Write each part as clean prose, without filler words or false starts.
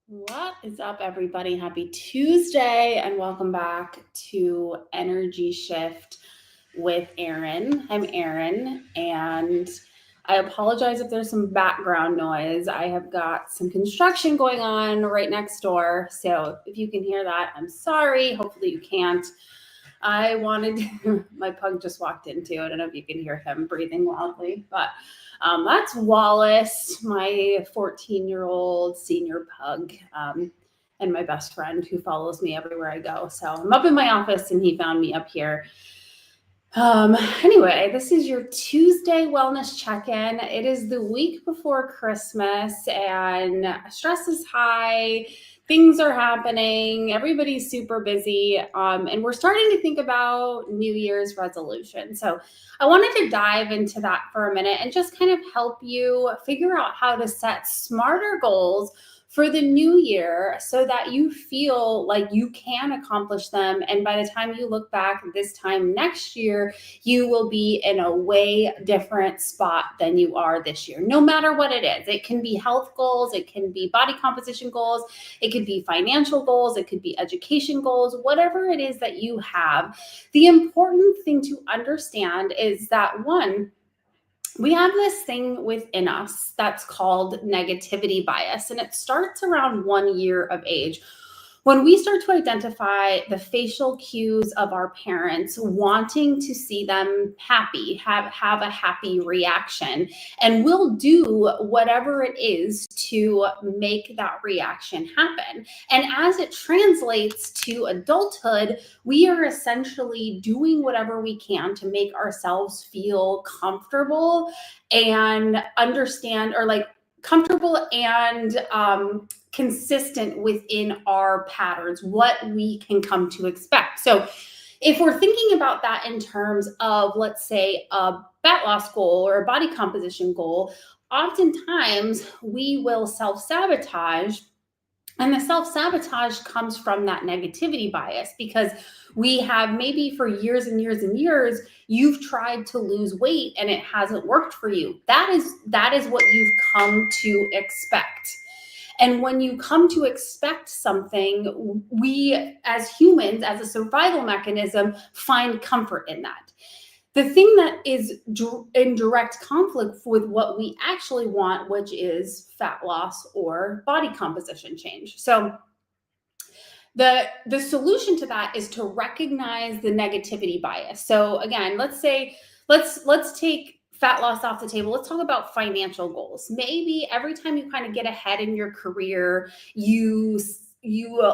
What is up, everybody? Happy Tuesday, and welcome back to Energy Shift with Erin. I'm Erin, and I apologize if there's some background noise. I have got some construction going on right next door, so if you can hear that, I'm sorry. Hopefully, you can't. My pug just walked in too. I don't know if you can hear him breathing loudly, but that's Wallace, my 14-year-old senior pug, and my best friend who follows me everywhere I go. So I'm up in my office and he found me up here. Anyway, this is your Tuesday wellness check-in. It is the week before Christmas and stress is high. Things are happening. Everybody's super busy. And we're starting to think about New Year's resolution. So I wanted to dive into that for a minute and just kind of help you figure out how to set smarter goals for the new year so that you feel like you can accomplish them. And by the time you look back this time next year, you will be in a way different spot than you are this year, no matter what it is. It can be health goals, it can be body composition goals, it could be financial goals, it could be education goals, whatever it is that you have. The important thing to understand is that one, we have this thing within us that's called negativity bias, and it starts around 1 year of age. When we start to identify the facial cues of our parents wanting to see them happy, have a happy reaction, and we'll do whatever it is to make that reaction happen. And as it translates to adulthood, we are essentially doing whatever we can to make ourselves feel comfortable and understand, or like comfortable and consistent within our patterns, what we can come to expect. So if we're thinking about that in terms of, let's say, a fat loss goal or a body composition goal, oftentimes we will self-sabotage. And the self-sabotage comes from that negativity bias because we have, maybe for years and years and years, you've tried to lose weight and it hasn't worked for you. That is what you've come to expect. And when you come to expect something, we as humans, as a survival mechanism, find comfort in that. The thing that is in direct conflict with what we actually want, which is fat loss or body composition change. So the solution to that is to recognize the negativity bias. So again, let's take fat loss off the table. Let's talk about financial goals. Maybe every time you kind of get ahead in your career, you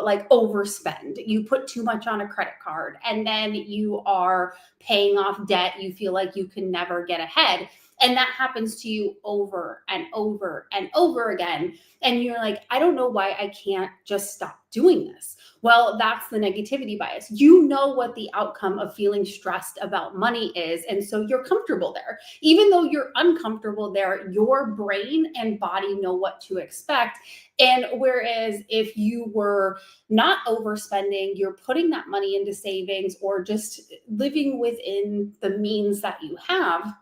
like overspend. You put too much on a credit card, and then you are paying off debt. You feel like you can never get ahead. And that happens to you over and over and over again. And you're like, I don't know why I can't just stop doing this. Well, that's the negativity bias. You know what the outcome of feeling stressed about money is. And so you're comfortable there. Even though you're uncomfortable there, your brain and body know what to expect. And whereas if you were not overspending, you're putting that money into savings or just living within the means that you have,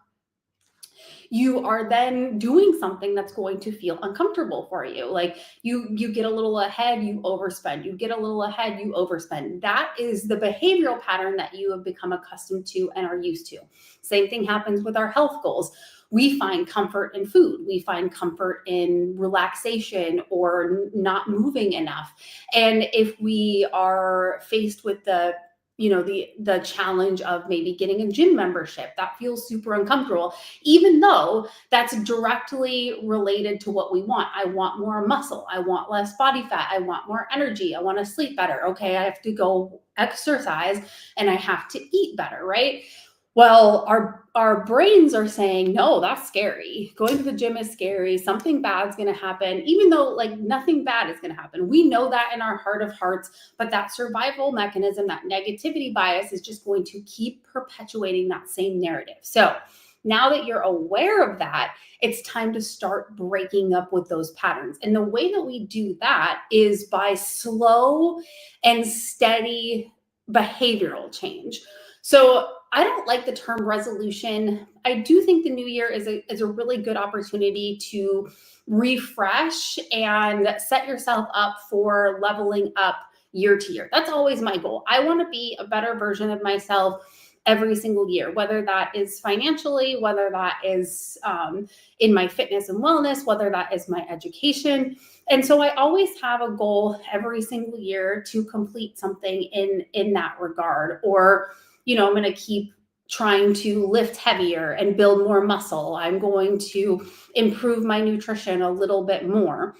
you are then doing something that's going to feel uncomfortable for you. Like you get a little ahead, you overspend. You get a little ahead, you overspend. That is the behavioral pattern that you have become accustomed to and are used to. Same thing happens with our health goals. We find comfort in food. We find comfort in relaxation or not moving enough. And if we are faced with the challenge of maybe getting a gym membership, that feels super uncomfortable, even though that's directly related to what we want. I want more muscle. I want less body fat. I want more energy. I want to sleep better. Okay, I have to go exercise and I have to eat better, right? Well, our brains are saying, no, that's scary. Going to the gym is scary. Something bad's going to happen, even though like nothing bad is going to happen. We know that in our heart of hearts, but that survival mechanism, that negativity bias is just going to keep perpetuating that same narrative. So now that you're aware of that, it's time to start breaking up with those patterns. And the way that we do that is by slow and steady behavioral change. So I don't like the term resolution. I do think the new year is a really good opportunity to refresh and set yourself up for leveling up year to year. That's always my goal. I want to be a better version of myself every single year, whether that is financially, whether that is in my fitness and wellness, whether that is my education. And so I always have a goal every single year to complete something in that regard. Or, I'm going to keep trying to lift heavier and build more muscle. I'm going to improve my nutrition a little bit more.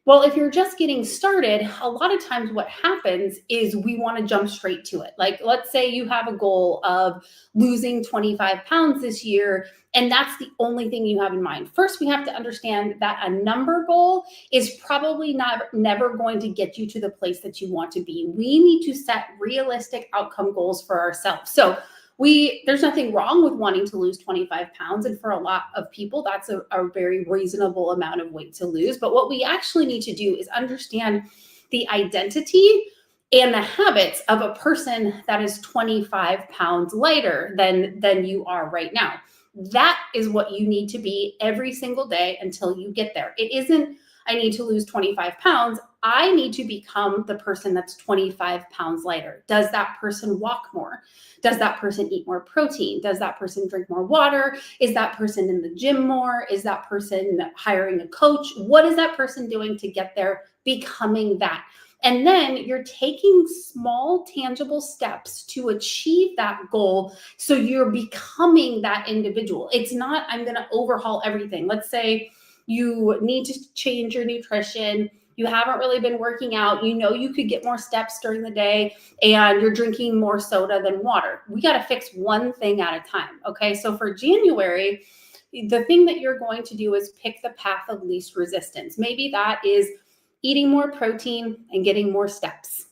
Well, if you're just getting started, a lot of times what happens is we want to jump straight to it. Like, let's say you have a goal of losing 25 pounds this year, and that's the only thing you have in mind. First, we have to understand that a number goal is probably never going to get you to the place that you want to be. We need to set realistic outcome goals for ourselves. So there's nothing wrong with wanting to lose 25 pounds. And for a lot of people, that's a very reasonable amount of weight to lose. But what we actually need to do is understand the identity and the habits of a person that is 25 pounds lighter than you are right now. That is what you need to be every single day until you get there. It isn't, I need to lose 25 pounds. I need to become the person that's 25 pounds lighter. Does that person walk more? Does that person eat more protein? Does that person drink more water? Is that person in the gym more? Is that person hiring a coach? What is that person doing to get there, becoming that? And then you're taking small, tangible steps to achieve that goal. So you're becoming that individual. It's not, I'm going to overhaul everything. Let's say you need to change your nutrition. You haven't really been working out. You could get more steps during the day, and you're drinking more soda than water. We got to fix one thing at a time. Okay. So for January, the thing that you're going to do is pick the path of least resistance. Maybe that is eating more protein and getting more steps.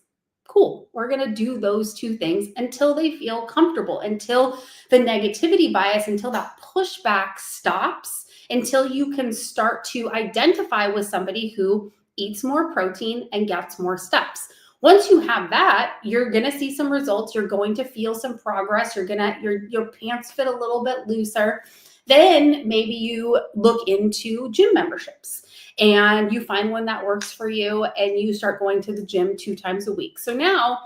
Cool. We're going to do those two things until they feel comfortable, until the negativity bias, until that pushback stops, until you can start to identify with somebody who eats more protein and gets more steps. Once you have that, you're going to see some results. You're going to feel some progress. Your pants fit a little bit looser. Then maybe you look into gym memberships and you find one that works for you, and you start going to the gym 2 times a week. So now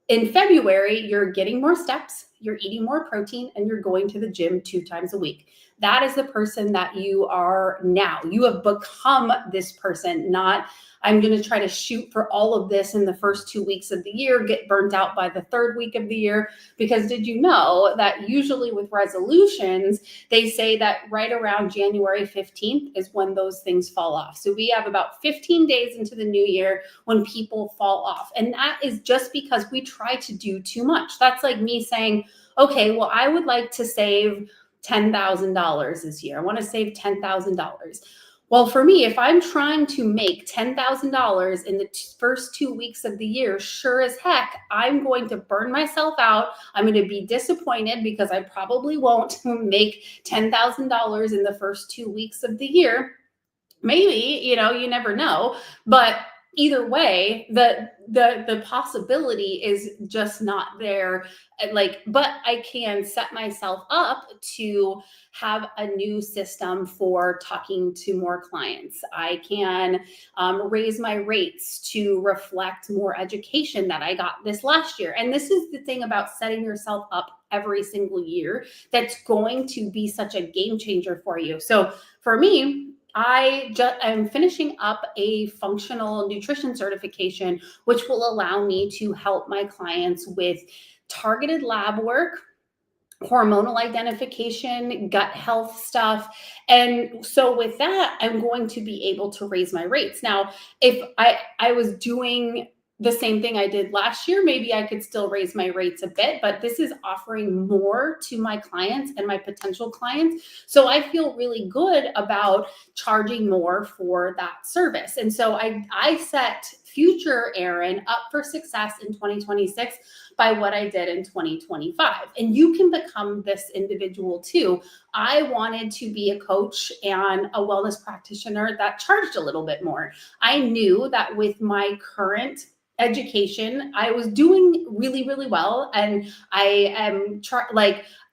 in February, you're getting more steps, you're eating more protein, and you're going to the gym 2 times a week. That is the person that you are now. You have become this person, not I'm going to try to shoot for all of this in the first 2 weeks of the year, get burnt out by the 3rd week of the year. Because did you know that usually with resolutions, they say that right around January 15th is when those things fall off. So we have about 15 days into the new year when people fall off. And that is just because we try to do too much. That's like me saying, okay, well, I would like to save $10,000 this year. I want to save $10,000. Well, for me, if I'm trying to make $10,000 in the first 2 weeks of the year, sure as heck, I'm going to burn myself out. I'm going to be disappointed because I probably won't make $10,000 in the first 2 weeks of the year. Maybe, you never know, but either way, the possibility is just not there. But I can set myself up to have a new system for talking to more clients. I can raise my rates to reflect more education that I got this last year. And this is the thing about setting yourself up every single year that's going to be such a game changer for you. So for me, I'm finishing up a functional nutrition certification, which will allow me to help my clients with targeted lab work, hormonal identification, gut health stuff. And so with that, I'm going to be able to raise my rates. Now, if I was doing the same thing I did last year, maybe I could still raise my rates a bit, but this is offering more to my clients and my potential clients. So I feel really good about charging more for that service. And so I set future Erin up for success in 2026 by what I did in 2025. And you can become this individual too. I wanted to be a coach and a wellness practitioner that charged a little bit more. I knew that with my current education, I was doing really, really well. And I am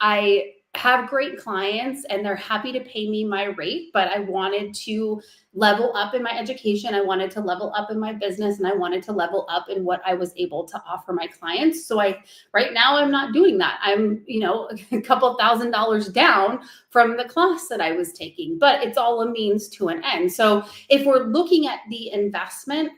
I have great clients and they're happy to pay me my rate, but I wanted to level up in my education. I wanted to level up in my business, and I wanted to level up in what I was able to offer my clients. So right now I'm not doing that. I'm, a couple $1,000s down from the class that I was taking, but it's all a means to an end. So if we're looking at the investment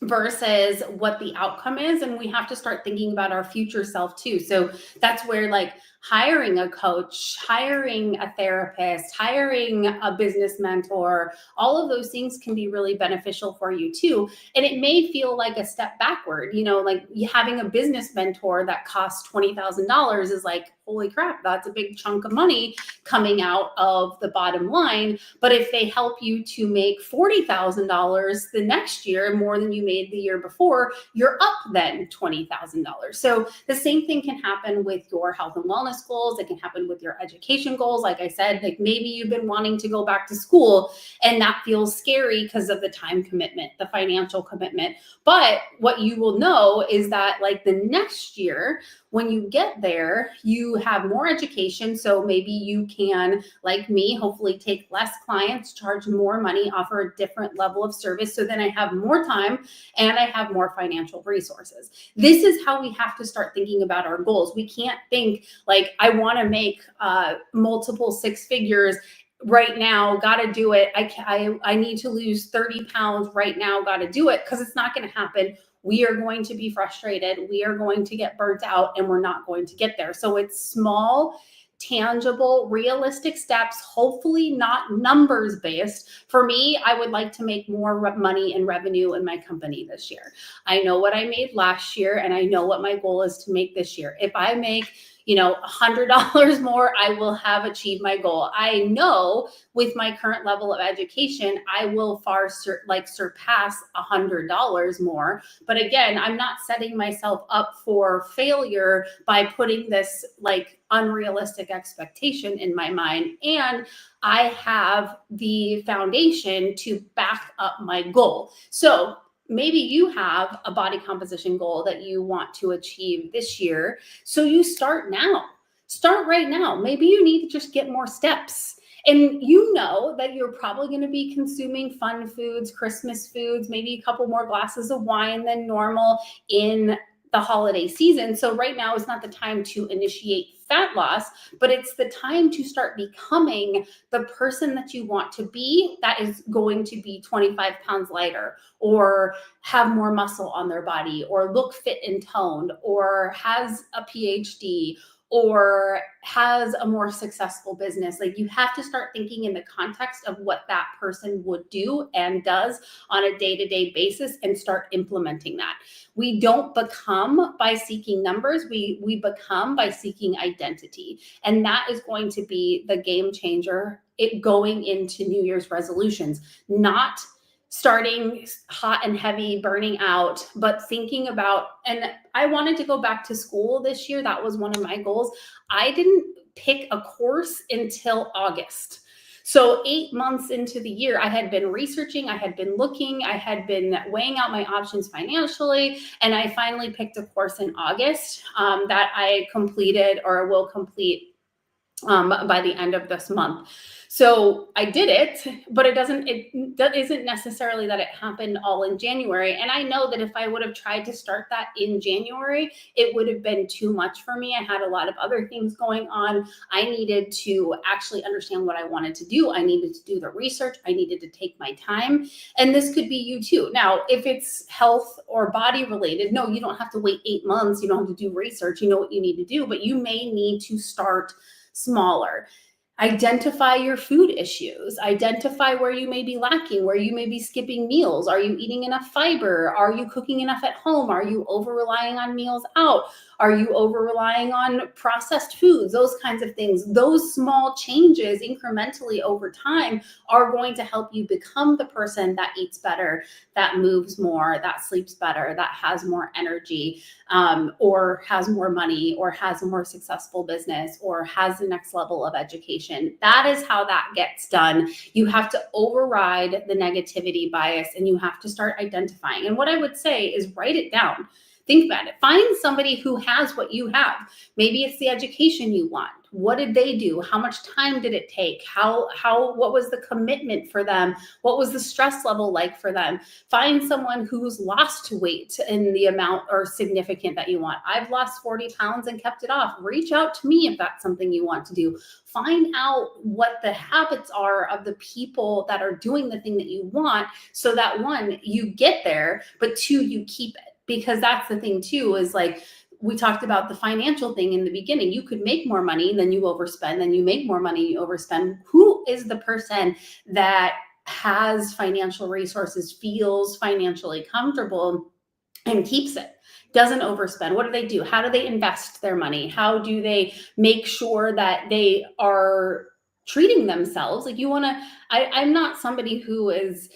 versus what the outcome is, and we have to start thinking about our future self too. So that's where hiring a coach, hiring a therapist, hiring a business mentor, all of those things can be really beneficial for you too. And it may feel like a step backward, like having a business mentor that costs $20,000 is holy crap, that's a big chunk of money coming out of the bottom line. But if they help you to make $40,000 the next year, more than you made the year before, you're up then $20,000. So the same thing can happen with your health and wellness goals. It can happen with your education goals. Like I said, maybe you've been wanting to go back to school and that feels scary because of the time commitment, the financial commitment. But what you will know is that the next year, when you get there, you have more education. So maybe you can, like me, hopefully take less clients, charge more money, offer a different level of service. So then I have more time and I have more financial resources. This is how we have to start thinking about our goals. We can't think I want to make multiple six figures right now, got to do it. I need to lose 30 pounds right now, got to do it, because it's not going to happen. We are going to be frustrated. We are going to get burnt out, and we're not going to get there. So it's small, tangible, realistic steps, hopefully not numbers based. For me, I would like to make more money and revenue in my company this year. I know what I made last year, and I know what my goal is to make this year. If I make $100 more, I will have achieved my goal. I know with my current level of education, I will far surpass $100 more. But again, I'm not setting myself up for failure by putting this unrealistic expectation in my mind. And I have the foundation to back up my goal. So maybe you have a body composition goal that you want to achieve this year. So you start now. Start right now. Maybe you need to just get more steps. And you know that you're probably going to be consuming fun foods, Christmas foods, maybe a couple more glasses of wine than normal in the holiday season. So right now is not the time to initiate fat loss, but it's the time to start becoming the person that you want to be, that is going to be 25 pounds lighter, or have more muscle on their body, or look fit and toned, or has a PhD, or has a more successful business. You have to start thinking in the context of what that person would do and does on a day-to-day basis and start implementing that. We don't become by seeking numbers. We become by seeking identity. And that is going to be the game changer going into New Year's resolutions, not starting hot and heavy, burning out, but thinking about, and I wanted to go back to school this year. That was one of my goals. I didn't pick a course until August. So 8 months into the year, I had been researching, I had been looking, I had been weighing out my options financially, and I finally picked a course in August that I completed, or will complete by the end of this month. So I did it, but that isn't necessarily that it happened all in January. And I know that if I would have tried to start that in January, it would have been too much for me. I had a lot of other things going on. I needed to actually understand what I wanted to do. I needed to do the research. I needed to take my time. And this could be you too. Now, if it's health or body related, no, you don't have to wait 8 months. You don't have to do research. You know what you need to do, but you may need to start smaller. Identify your food issues. Identify where you may be lacking, where you may be skipping meals. Are you eating enough fiber? Are you cooking enough at home? Are you over relying on meals out? Are you over relying on processed foods? Those kinds of things. Those small changes incrementally over time are going to help you become the person that eats better, that moves more, that sleeps better, that has more energy, or has more money, or has a more successful business, or has the next level of education. That is how that gets done. You have to override the negativity bias, and you have to start identifying. And what I would say is write it down. Think about it. Find somebody who has what you have. Maybe it's the education you want. What did they do? How much time did it take? What was the commitment for them? What was the stress level like for them? Find someone who's lost weight in the amount or significant that you want. I've lost 40 pounds and kept it off. Reach out to me if that's something you want to do. Find out what the habits are of the people that are doing the thing that you want, so that one, you get there, but two, you keep it. Because that's the thing too, is like we talked about the financial thing in the beginning. You could make more money, then you overspend, then you make more money, you overspend. Who is the person that has financial resources, feels financially comfortable, and keeps it? Doesn't overspend. What do? How do they invest their money? How do they make sure that they are treating themselves? Like I'm not somebody who is,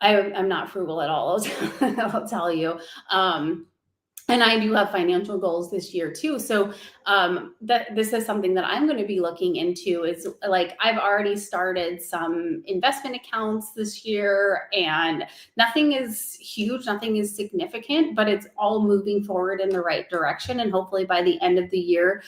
I'm not frugal at all. I'll tell you. And I do have financial goals this year too. So this is something that I'm going to be looking into. Is like, I've already started some investment accounts this year, and nothing is huge, nothing is significant, but it's all moving forward in the right direction. And hopefully by the end of the year,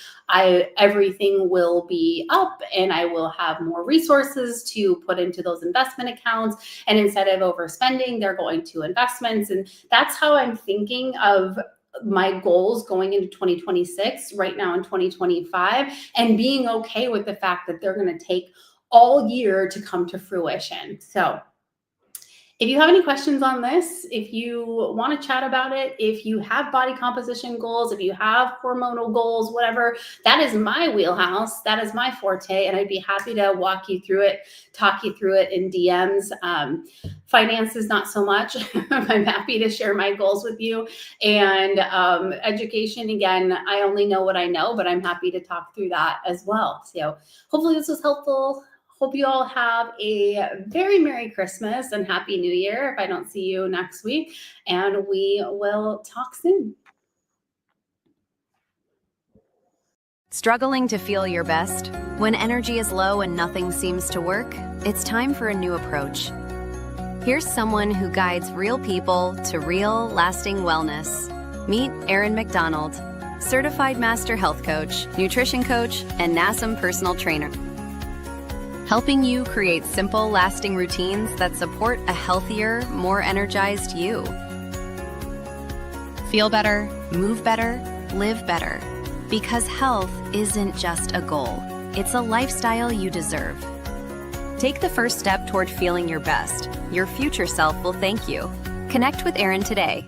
everything will be up, and I will have more resources to put into those investment accounts. And instead of overspending, they're going to investments. And that's how I'm thinking of my goals going into 2026 right now in 2025, and being okay with the fact that they're going to take all year to come to fruition. So if you have any questions on this, if you want to chat about it, if you have body composition goals, if you have hormonal goals, whatever, that is my wheelhouse. That is my forte. And I'd be happy to walk you through it, talk you through it in DMs. Finances, not so much. I'm happy to share my goals with you. And education, again, I only know what I know, but I'm happy to talk through that as well. So hopefully this was helpful. Hope you all have a very Merry Christmas and Happy New Year if I don't see you next week. And we will talk soon. Struggling to feel your best? When energy is low and nothing seems to work, it's time for a new approach. Here's someone who guides real people to real, lasting wellness. Meet Erin McDonald, certified master health coach, nutrition coach, and NASM personal trainer. Helping you create simple, lasting routines that support a healthier, more energized you. Feel better, move better, live better. Because health isn't just a goal, it's a lifestyle you deserve. Take the first step toward feeling your best. Your future self will thank you. Connect with Erin today.